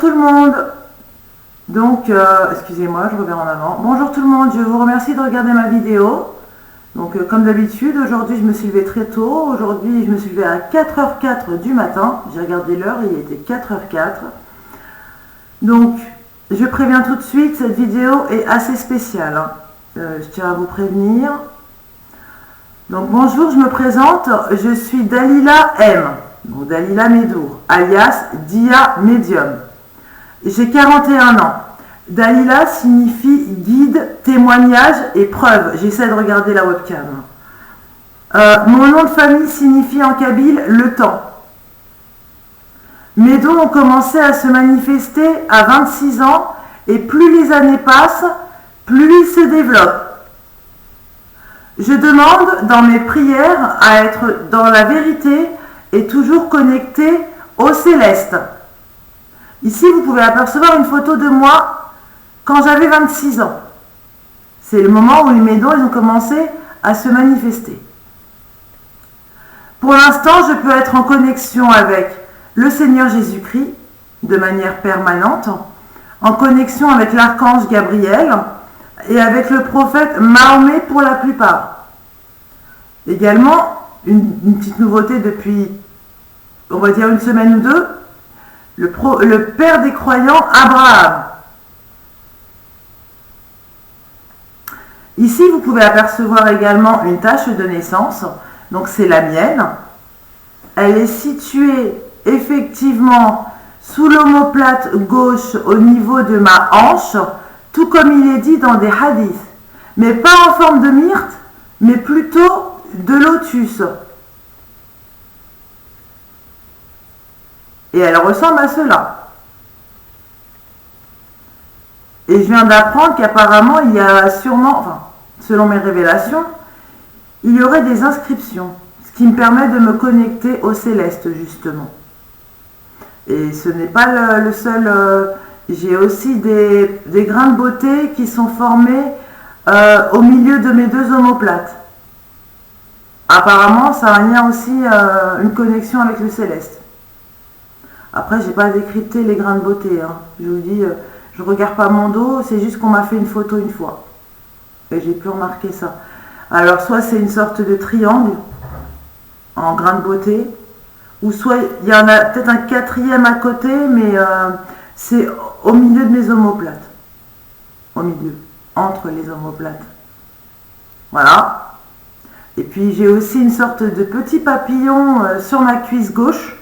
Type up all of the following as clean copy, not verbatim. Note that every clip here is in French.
tout le monde. Donc, excusez-moi, je reviens en avant. Bonjour tout le monde, je vous remercie de regarder ma vidéo. Donc, comme d'habitude, aujourd'hui je me suis levée très tôt. Aujourd'hui, je me suis levée à 4h04 du matin. J'ai regardé l'heure, il était 4h04. Donc, je préviens tout de suite, cette vidéo est assez spéciale, hein. Je tiens à vous prévenir. Donc, bonjour, je me présente. Je suis Dalila M. Donc, Dalila Medour, alias Dia Medium. J'ai 41 ans. Dalila signifie guide, témoignage et preuve. J'essaie de regarder la webcam. Mon nom de famille signifie en kabyle le temps. Mes dons ont commencé à se manifester à 26 ans et plus les années passent, plus ils se développent. Je demande dans mes prières à être dans la vérité et toujours connecté au céleste. Ici, vous pouvez apercevoir une photo de moi quand j'avais 26 ans. C'est le moment où mes dons ont commencé à se manifester. Pour l'instant, je peux être en connexion avec le Seigneur Jésus-Christ de manière permanente, en connexion avec l'archange Gabriel et avec le prophète Mahomet pour la plupart. Également, une petite nouveauté depuis, on va dire une semaine ou deux, le père des croyants, Abraham. Ici, vous pouvez apercevoir également une tache de naissance. Donc, c'est la mienne. Elle est située effectivement sous l'omoplate gauche au niveau de ma hanche, tout comme il est dit dans des hadiths. Mais pas en forme de myrte, mais plutôt de lotus. Et elle ressemble à cela. Et je viens d'apprendre qu'apparemment, il y a sûrement, enfin, selon mes révélations, il y aurait des inscriptions, ce qui me permet de me connecter au céleste, justement. Et ce n'est pas le seul... j'ai aussi des grains de beauté qui sont formés au milieu de mes deux omoplates. Apparemment, ça a un lien aussi, une connexion avec le céleste. Après, je n'ai pas décrypté les grains de beauté, hein. Je vous dis, je ne regarde pas mon dos, c'est juste qu'on m'a fait une photo une fois. Et j'ai pu remarquer ça. Alors, soit c'est une sorte de triangle en grains de beauté, ou soit il y en a peut-être un quatrième à côté, mais c'est au milieu de mes omoplates. Au milieu, entre les omoplates. Voilà. Et puis, j'ai aussi une sorte de petit papillon sur ma cuisse gauche.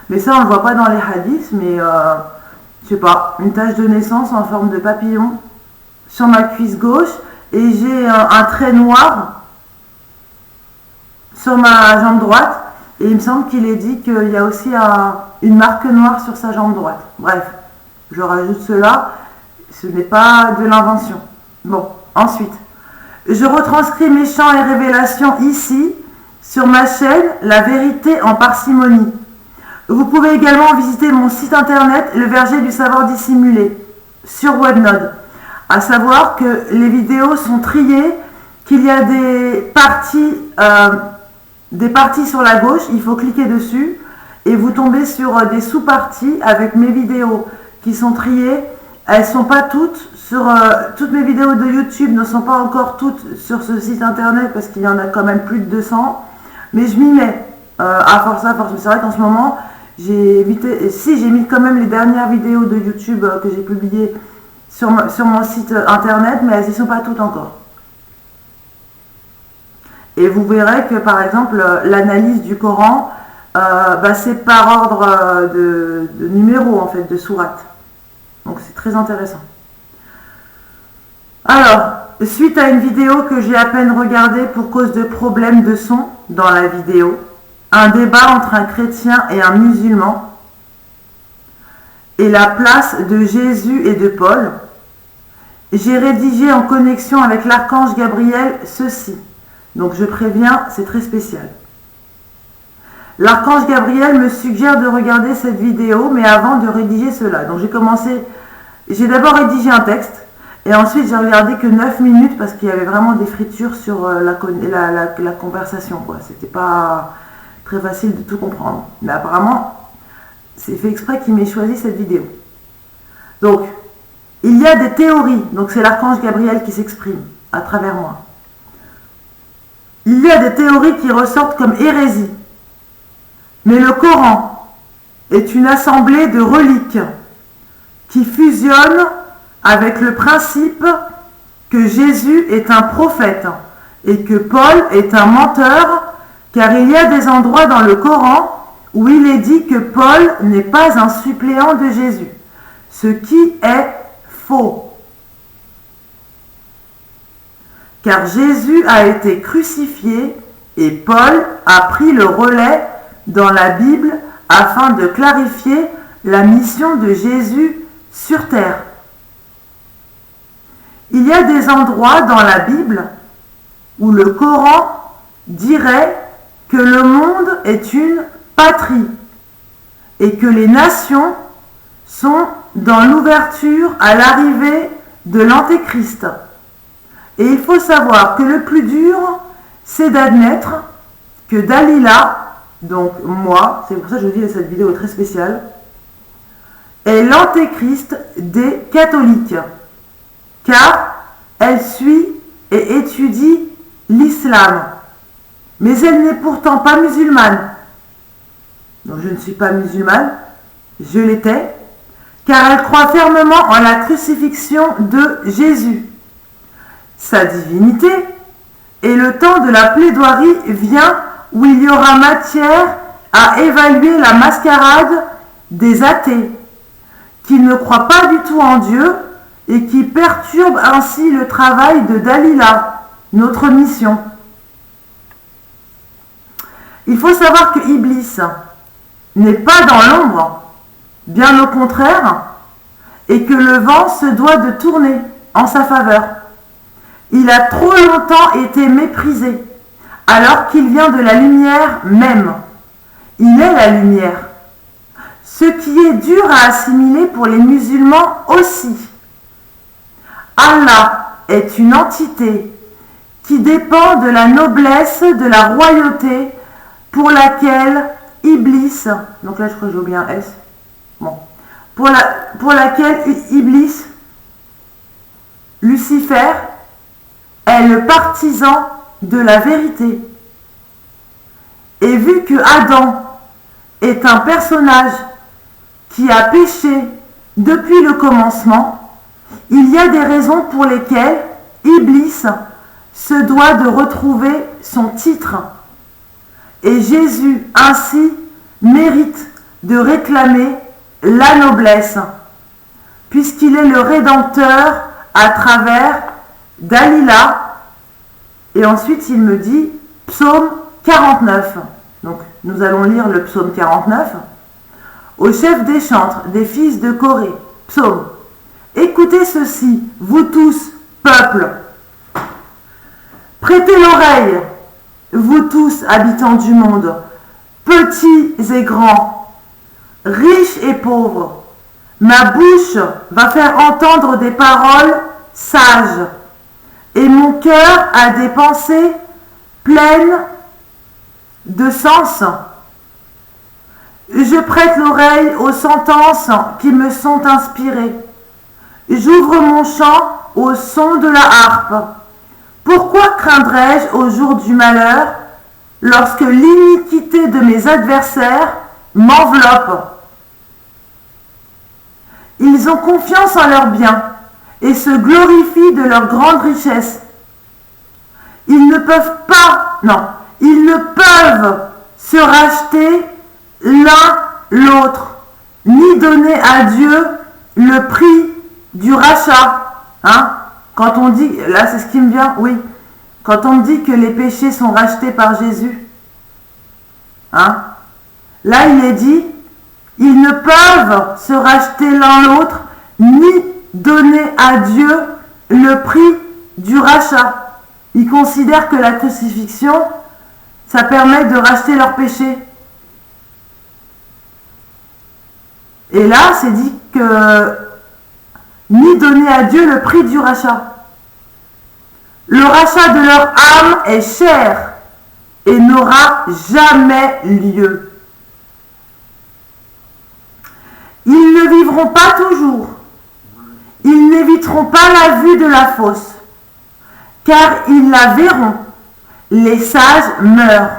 Mais ça, on ne le voit pas dans les hadiths, mais je sais pas, une tache de naissance en forme de papillon sur ma cuisse gauche et j'ai un trait noir sur ma jambe droite et il me semble qu'il est dit qu'il y a aussi une marque noire sur sa jambe droite. Bref, je rajoute cela, ce n'est pas de l'invention. Bon, ensuite, je retranscris mes chants et révélations ici sur ma chaîne La Vérité en Parcimonie. Vous pouvez également visiter mon site internet Le Verger du Savoir Dissimulé sur Webnode. À savoir que les vidéos sont triées, qu'il y a des parties sur la gauche, il faut cliquer dessus et vous tombez sur des sous-parties avec mes vidéos qui sont triées. Elles ne sont pas toutes toutes mes vidéos de YouTube ne sont pas encore toutes sur ce site internet parce qu'il y en a quand même plus de 200. Mais je m'y mets à force. C'est vrai qu'en ce moment, j'ai mis quand même les dernières vidéos de YouTube que j'ai publiées sur mon site internet, mais elles n'y sont pas toutes encore. Et vous verrez que par exemple, l'analyse du Coran, c'est par ordre de numéro en fait, de sourate. Donc c'est très intéressant. Alors, suite à une vidéo que j'ai à peine regardée pour cause de problèmes de son dans la vidéo, un débat entre un chrétien et un musulman, et la place de Jésus et de Paul, j'ai rédigé en connexion avec l'archange Gabriel ceci. Donc je préviens, c'est très spécial. L'archange Gabriel me suggère de regarder cette vidéo, mais avant de rédiger cela. Donc j'ai d'abord rédigé un texte, et ensuite j'ai regardé que 9 minutes, parce qu'il y avait vraiment des fritures sur la conversation, quoi. C'était pas très facile de tout comprendre. Mais apparemment, c'est fait exprès qu'il m'ait choisi cette vidéo. Donc, il y a des théories, donc c'est l'archange Gabriel qui s'exprime à travers moi. Il y a des théories qui ressortent comme hérésie. Mais le Coran est une assemblée de reliques qui fusionnent avec le principe que Jésus est un prophète et que Paul est un menteur, car il y a des endroits dans le Coran où il est dit que Paul n'est pas un suppléant de Jésus, ce qui est faux. Car Jésus a été crucifié et Paul a pris le relais dans la Bible afin de clarifier la mission de Jésus sur terre. Il y a des endroits dans la Bible où le Coran dirait que le monde est une patrie et que les nations sont dans l'ouverture à l'arrivée de l'Antéchrist. Et il faut savoir que le plus dur, c'est d'admettre que Dalila, donc moi, c'est pour ça que je dis que cette vidéo est très spéciale, est l'antéchrist des catholiques, car elle suit et étudie l'islam. Mais elle n'est pourtant pas musulmane. Donc je ne suis pas musulmane, je l'étais, car elle croit fermement en la crucifixion de Jésus, sa divinité, et le temps de la plaidoirie vient où il y aura matière à évaluer la mascarade des athées, qui ne croient pas du tout en Dieu et qui perturbent ainsi le travail de Dalila, notre mission. Il faut savoir que Iblis n'est pas dans l'ombre, bien au contraire, et que le vent se doit de tourner en sa faveur. Il a trop longtemps été méprisé, alors qu'il vient de la lumière même. Il est la lumière. Ce qui est dur à assimiler pour les musulmans aussi. Allah est une entité qui dépend de la noblesse de la royauté pour laquelle Iblis, donc là je crois que j'ai oublié un S, bon, pour laquelle Iblis, Lucifer, est le partisan de la vérité. Et vu que Adam est un personnage qui a péché depuis le commencement, il y a des raisons pour lesquelles Iblis se doit de retrouver son titre. Et Jésus, ainsi, mérite de réclamer la noblesse, puisqu'il est le Rédempteur à travers Dalila. Et ensuite, il me dit, psaume 49. Donc, nous allons lire le psaume 49. Au chef des chantres, des fils de Corée, psaume. Écoutez ceci, vous tous, peuple. Prêtez l'oreille, vous tous, habitants du monde, petits et grands, riches et pauvres. Ma bouche va faire entendre des paroles sages, et mon cœur a des pensées pleines de sens. Je prête l'oreille aux sentences qui me sont inspirées. J'ouvre mon chant au son de la harpe. Pourquoi craindrais-je au jour du malheur, lorsque l'iniquité de mes adversaires m'enveloppe? Ils ont confiance en leurs biens et se glorifient de leur grande richesse. Ils ne peuvent se racheter l'un l'autre, ni donner à Dieu le prix du rachat. Quand on dit, là c'est ce qui me vient, oui, quand on dit que les péchés sont rachetés par Jésus, là il est dit, ils ne peuvent se racheter l'un l'autre, ni donner à Dieu le prix du rachat. Ils considèrent que la crucifixion, ça permet de racheter leurs péchés. Et là, c'est dit que ni donner à Dieu le prix du rachat. Le rachat de leur âme est cher et n'aura jamais lieu. Ils ne vivront pas toujours, n'éviteront pas la vue de la fosse, car ils la verront. Les sages meurent,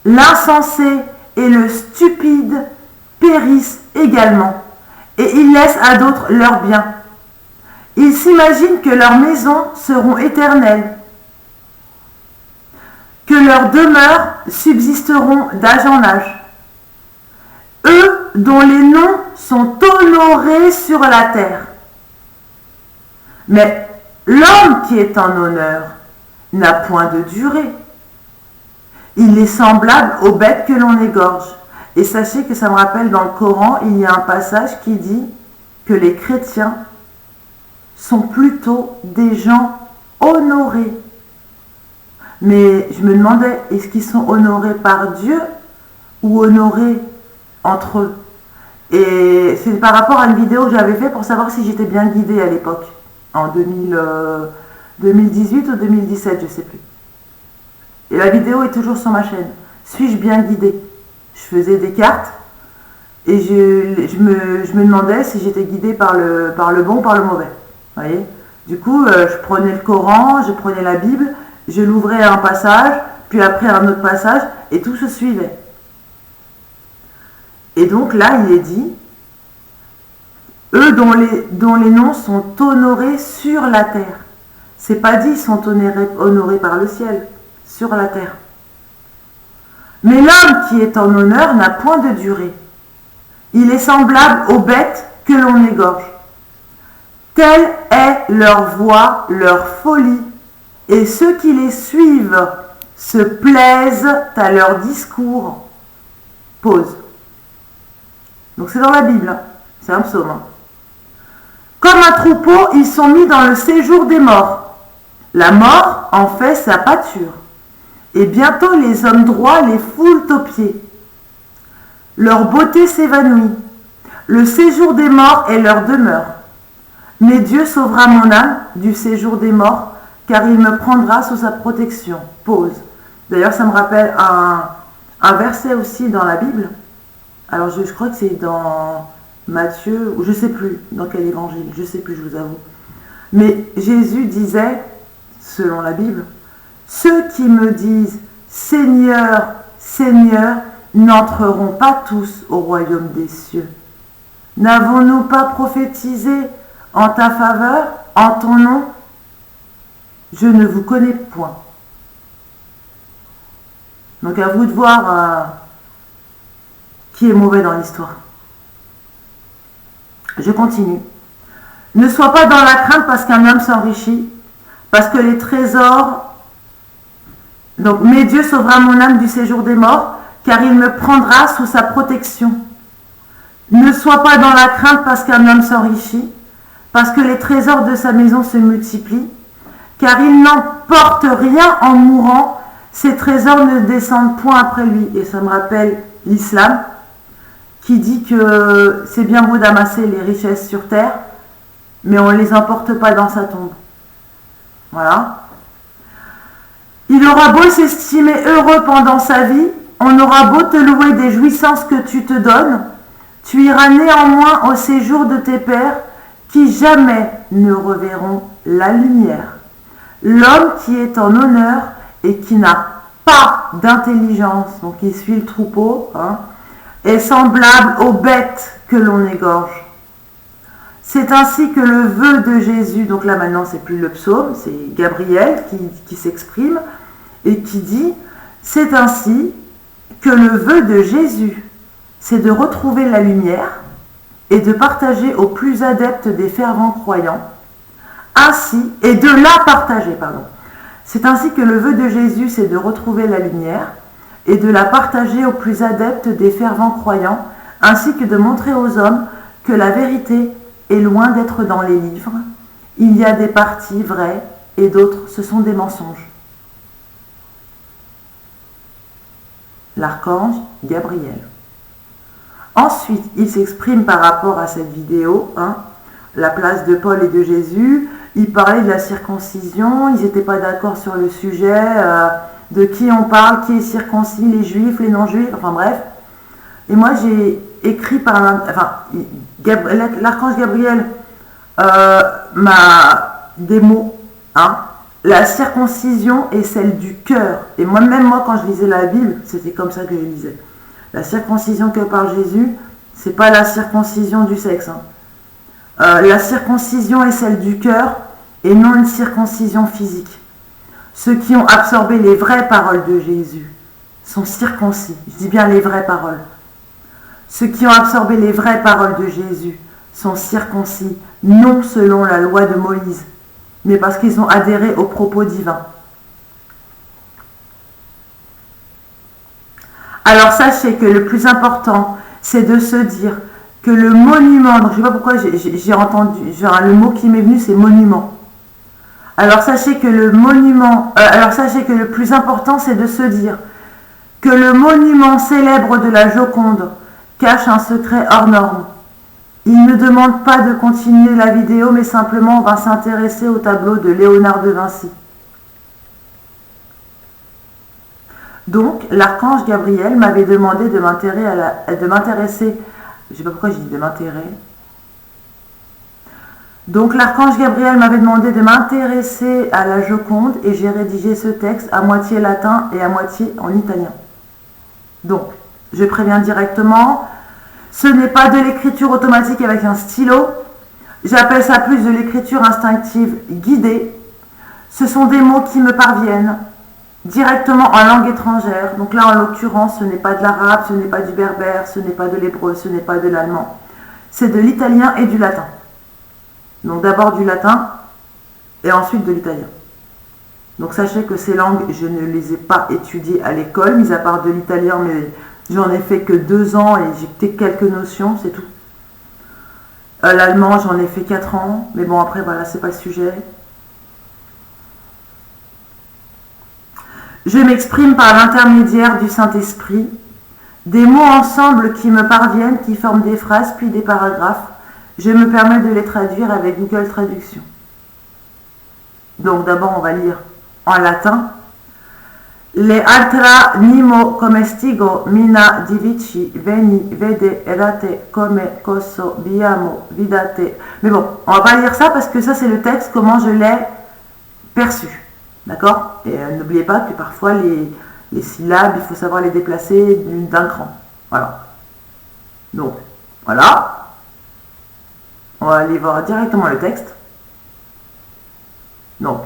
l'insensé et le stupide périssent également, et ils laissent à d'autres leurs biens. Ils s'imaginent que leurs maisons seront éternelles, que leurs demeures subsisteront d'âge en âge. Eux dont les noms sont honorés sur la terre. Mais l'homme qui est en honneur n'a point de durée. Il est semblable aux bêtes que l'on égorge. Et sachez que ça me rappelle dans le Coran, il y a un passage qui dit que les chrétiens sont plutôt des gens honorés. Mais je me demandais, est-ce qu'ils sont honorés par Dieu ou honorés entre eux? Et c'est par rapport à une vidéo que j'avais faite pour savoir si j'étais bien guidée à l'époque, en 2018 ou 2017, je ne sais plus. Et la vidéo est toujours sur ma chaîne. Suis-je bien guidée? Je faisais des cartes et je me demandais si j'étais guidée par le bon ou par le mauvais. Vous voyez? Du coup, je prenais le Coran, je prenais la Bible, je l'ouvrais à un passage, puis après un autre passage, et tout se suivait. Et donc là, il est dit, eux dont les noms sont honorés sur la terre. C'est pas dit, ils sont honorés par le ciel, sur la terre. Mais l'homme qui est en honneur n'a point de durée. Il est semblable aux bêtes que l'on égorge. Telle est leur voix, leur folie, et ceux qui les suivent se plaisent à leur discours. Pause. Donc c'est dans la Bible, hein. C'est un psaume. Hein. Comme un troupeau, ils sont mis dans le séjour des morts. La mort en fait sa pâture. Et bientôt les hommes droits les foulent aux pieds. Leur beauté s'évanouit. Le séjour des morts est leur demeure. Mais Dieu sauvera mon âme du séjour des morts, car il me prendra sous sa protection. Pause. D'ailleurs, ça me rappelle un verset aussi dans la Bible. Alors, je crois que c'est dans Matthieu, ou je ne sais plus dans quel évangile, je ne sais plus, je vous avoue. Mais Jésus disait, selon la Bible, ceux qui me disent Seigneur, Seigneur, n'entreront pas tous au royaume des cieux. N'avons-nous pas prophétisé en ta faveur, en ton nom? Je ne vous connais point. Donc à vous de voir qui est mauvais dans l'histoire. Je continue. Ne sois pas dans la crainte parce qu'un homme s'enrichit, parce que les trésors... Donc, mais Dieu sauvera mon âme du séjour des morts, car il me prendra sous sa protection. Ne sois pas dans la crainte parce qu'un homme s'enrichit, parce que les trésors de sa maison se multiplient, car il n'emporte rien en mourant, ses trésors ne descendent point après lui. Et ça me rappelle l'islam, qui dit que c'est bien beau d'amasser les richesses sur terre, mais on ne les emporte pas dans sa tombe. Voilà. Il aura beau s'estimer heureux pendant sa vie, on aura beau te louer des jouissances que tu te donnes, tu iras néanmoins au séjour de tes pères qui jamais ne reverront la lumière. L'homme qui est en honneur et qui n'a pas d'intelligence, donc il suit le troupeau, est semblable aux bêtes que l'on égorge. C'est ainsi que le vœu de Jésus, donc là maintenant c'est plus le psaume, c'est Gabriel qui s'exprime et qui dit, c'est ainsi que le vœu de Jésus, c'est de retrouver la lumière et de partager aux plus adeptes des fervents croyants, ainsi, et de la partager, pardon. C'est ainsi que le vœu de Jésus, c'est de retrouver la lumière et de la partager aux plus adeptes des fervents croyants, ainsi que de montrer aux hommes que la vérité est loin d'être dans les livres. Il y a des parties vraies et d'autres, ce sont des mensonges. L'archange Gabriel. Ensuite, il s'exprime par rapport à cette vidéo, la place de Paul et de Jésus. Il parlait de la circoncision, ils n'étaient pas d'accord sur le sujet, de qui on parle, qui est circoncis, les juifs, les non-juifs, enfin bref. Et moi, j'ai écrit l'archange Gabriel des mots, hein. La circoncision est celle du cœur. Et moi-même, quand je lisais la Bible, c'était comme ça que je lisais. La circoncision que parle Jésus, c'est pas la circoncision du sexe. Hein. La circoncision est celle du cœur et non une circoncision physique. Ceux qui ont absorbé les vraies paroles de Jésus sont circoncis. Je dis bien les vraies paroles. Ceux qui ont absorbé les vraies paroles de Jésus sont circoncis, non selon la loi de Moïse, mais parce qu'ils ont adhéré aux propos divins. Alors sachez que le plus important, c'est de se dire que le monument, donc je ne sais pas pourquoi j'ai entendu, le mot qui m'est venu, c'est monument. Alors sachez que le plus important, c'est de se dire que le monument célèbre de la Joconde cache un secret hors norme. Il ne demande pas de continuer la vidéo, mais simplement on va s'intéresser au tableau de Léonard de Vinci. Donc, l'archange Gabriel m'avait demandé de m'intéresser, je ne sais pas pourquoi j'ai dit de m'intéresser. Donc, l'archange Gabriel m'avait demandé de m'intéresser à la Joconde et j'ai rédigé ce texte à moitié latin et à moitié en italien. Donc, je préviens directement, ce n'est pas de l'écriture automatique avec un stylo. J'appelle ça plus de l'écriture instinctive guidée. Ce sont des mots qui me parviennent directement en langue étrangère. Donc là, en l'occurrence, ce n'est pas de l'arabe, ce n'est pas du berbère, ce n'est pas de l'hébreu, ce n'est pas de l'allemand. C'est de l'italien et du latin. Donc d'abord du latin et ensuite de l'italien. Donc sachez que ces langues, je ne les ai pas étudiées à l'école, mis à part de l'italien, mais j'en ai fait que 2 ans et j'ai quelques notions, c'est tout. L'allemand, j'en ai fait 4 ans, mais bon, après, voilà, c'est pas le sujet. Je m'exprime par l'intermédiaire du Saint-Esprit, des mots ensemble qui me parviennent, qui forment des phrases, puis des paragraphes. Je me permets de les traduire avec Google Traduction. Donc d'abord, on va lire en latin. Le altra nimo comestigo mina divici veni vede erate come cosso biamo vidate. Mais bon, on va pas lire ça parce que ça c'est le texte, comment je l'ai perçu. D'accord? Et n'oubliez pas que parfois les syllabes, il faut savoir les déplacer d'un cran. Voilà. Donc, voilà. On va aller voir directement le texte. Donc,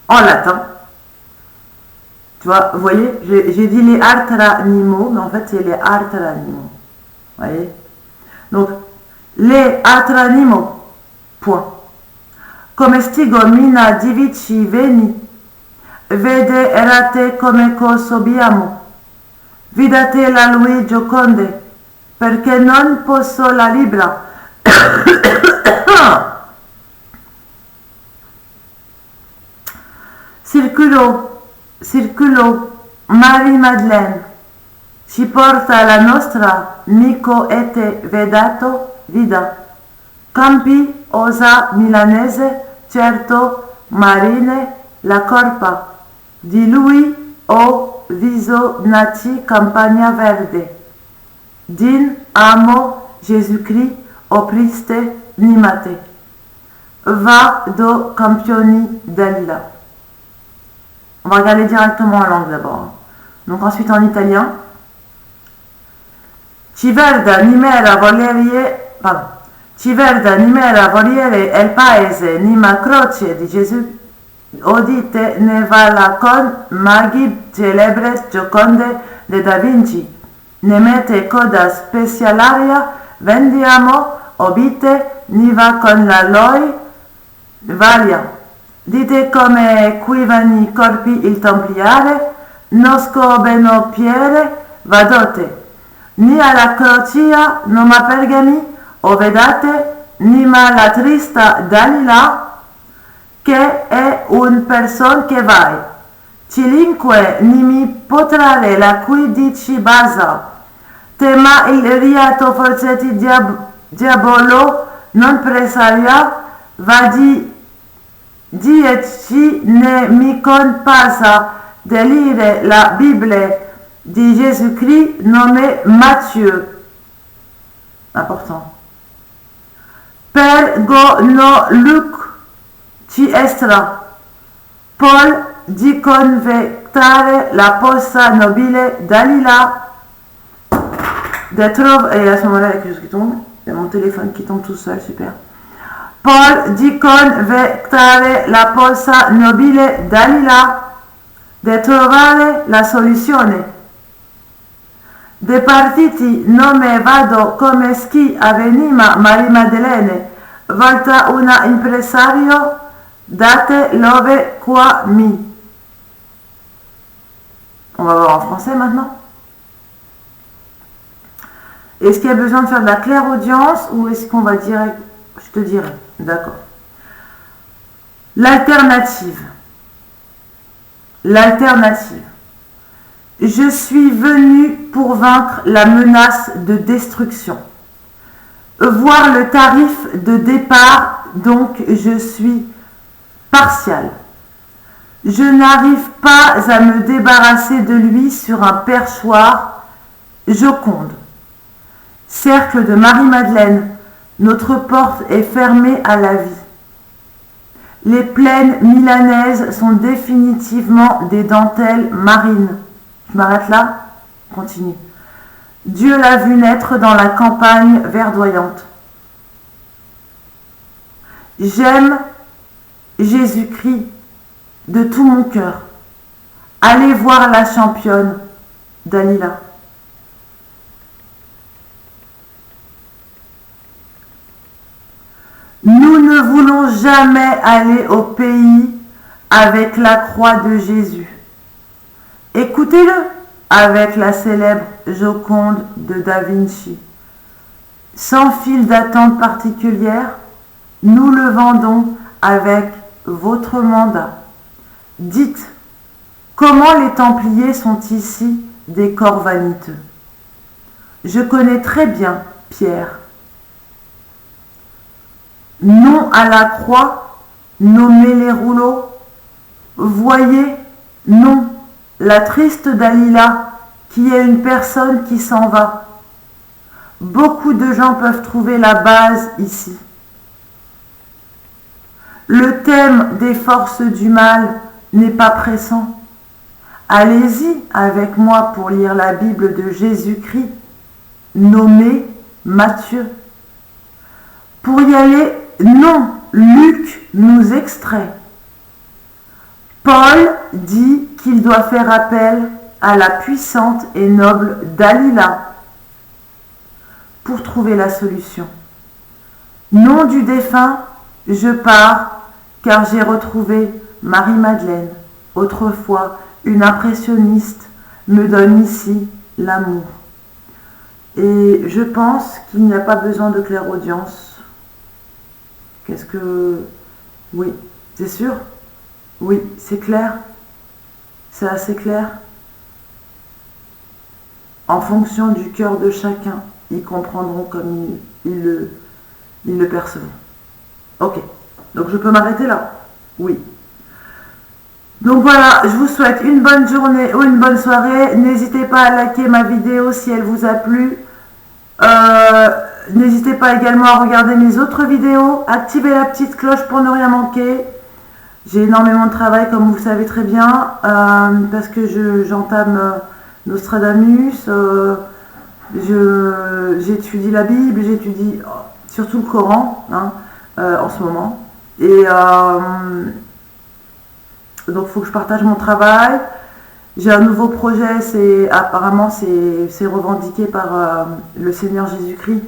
en latin. Tu vois, vous voyez, j'ai dit les altra nimo, mais en fait c'est les altra nimo. Vous voyez? Donc, les altra nimo, point. Comestigo mina divici veni, vede erate come coso biamo, vidate la lui gioconde, perché non posso la libra. Circulo, Marie-Madeleine, ci porta la nostra mico ete vedato vida. Campi osa milanese, certo marine la corpa. Di lui o viso nati campagna verde. Din amo Jésus-Christ opriste nimate. Va do campioni della. On va regarder directement en langue d'abord. Donc ensuite en italien. Ci verda nimera volere el paese nima croce di Gesù. Odite ne va la con magib celebres gioconde de Da Vinci. Ne mette coda specialaria vendiamo obite niva con la loi valia. Dite come quivani corpi il templiare, nosco beno piere vadote, ni alla crocia noma pergami, o vedate, nima la trista Dalila, che è un person che vai. Cilinque nimi potrare la cui dici basa, tema il riato forzetti diabolo non presaria, vadi dieci ne mi pasa de lire la Bible di Jésus-Christ nommé Matthieu. Important. Per no luc ci estra. Paul di convectare la possa nobile Dalila. Et à ce moment-là, il y a quelque chose qui tombe. Il y a mon téléphone qui tombe tout seul, super. Paul di convectare la possa nobile Dalila de trovare la soluzione. De partiti non me vado come ski avvenima Marie Madeleine, volta una impresario, date love qua mi. On va voir en français maintenant. Est-ce qu'il y a besoin de faire de la clairaudience ou est-ce qu'on va direct... Je te dirai, d'accord. L'alternative. L'alternative. Je suis venu pour vaincre la menace de destruction. Voir le tarif de départ, donc je suis partial. Je n'arrive pas à me débarrasser de lui sur un perchoir joconde. Cercle de Marie-Madeleine, notre porte est fermée à la vie. Les plaines milanaises sont définitivement des dentelles marines. Je m'arrête là, continue. Dieu l'a vu naître dans la campagne verdoyante. J'aime Jésus-Christ de tout mon cœur. Allez voir la championne, Dalila. Nous ne voulons jamais aller au pays avec la croix de Jésus. Écoutez-le avec la célèbre Joconde de Da Vinci. Sans file d'attente particulière, nous le vendons avec votre mandat. Dites, comment les Templiers sont ici des corps vaniteux? Je connais très bien Pierre. Non à la croix, nommez les rouleaux. Voyez, non, la triste Dalila, qui est une personne qui s'en va. Beaucoup de gens peuvent trouver la base ici. Le thème des forces du mal n'est pas pressant. Allez-y avec moi pour lire la Bible de Jésus-Christ, nommée Matthieu. Pour y aller, non, Luc nous extrait. Paul dit qu'il doit faire appel à la puissante et noble Dalila pour trouver la solution. Nom du défunt, je pars car j'ai retrouvé Marie-Madeleine, autrefois une impressionniste, me donne ici l'amour. Et je pense qu'il n'y a pas besoin de clairaudience. Qu'est-ce que... Oui, c'est sûr? Oui, c'est clair? C'est assez clair? En fonction du cœur de chacun, ils comprendront comme ils le percevront. Ok, donc je peux m'arrêter là? Oui. Donc voilà, je vous souhaite une bonne journée ou une bonne soirée. N'hésitez pas à liker ma vidéo si elle vous a plu. N'hésitez pas également à regarder mes autres vidéos. Activez la petite cloche pour ne rien manquer. J'ai énormément de travail, comme vous le savez très bien, parce que j'entame Nostradamus. J'étudie la Bible, j'étudie surtout le Coran en ce moment. Et donc il faut que je partage mon travail. J'ai un nouveau projet, apparemment c'est revendiqué par le Seigneur Jésus-Christ,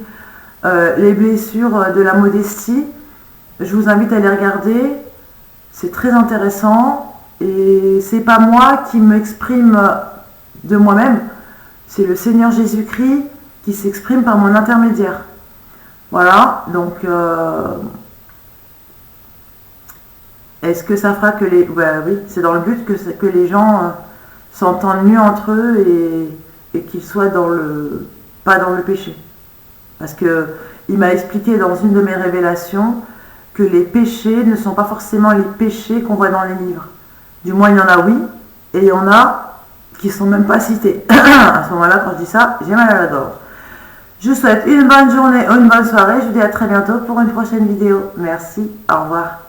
les blessures de la modestie. Je vous invite à les regarder, c'est très intéressant et c'est pas moi qui m'exprime de moi-même, c'est le Seigneur Jésus-Christ qui s'exprime par mon intermédiaire. Voilà, donc est-ce que ça fera que les... Ben oui, c'est dans le but que les gens s'entendent mieux entre eux et qu'ils soient pas dans le péché. Parce qu'il m'a expliqué dans une de mes révélations que les péchés ne sont pas forcément les péchés qu'on voit dans les livres. Du moins, il y en a oui, et il y en a qui ne sont même pas cités. À ce moment-là, quand je dis ça, j'ai mal à la gorge. Je vous souhaite une bonne journée ou une bonne soirée. Je vous dis à très bientôt pour une prochaine vidéo. Merci, au revoir.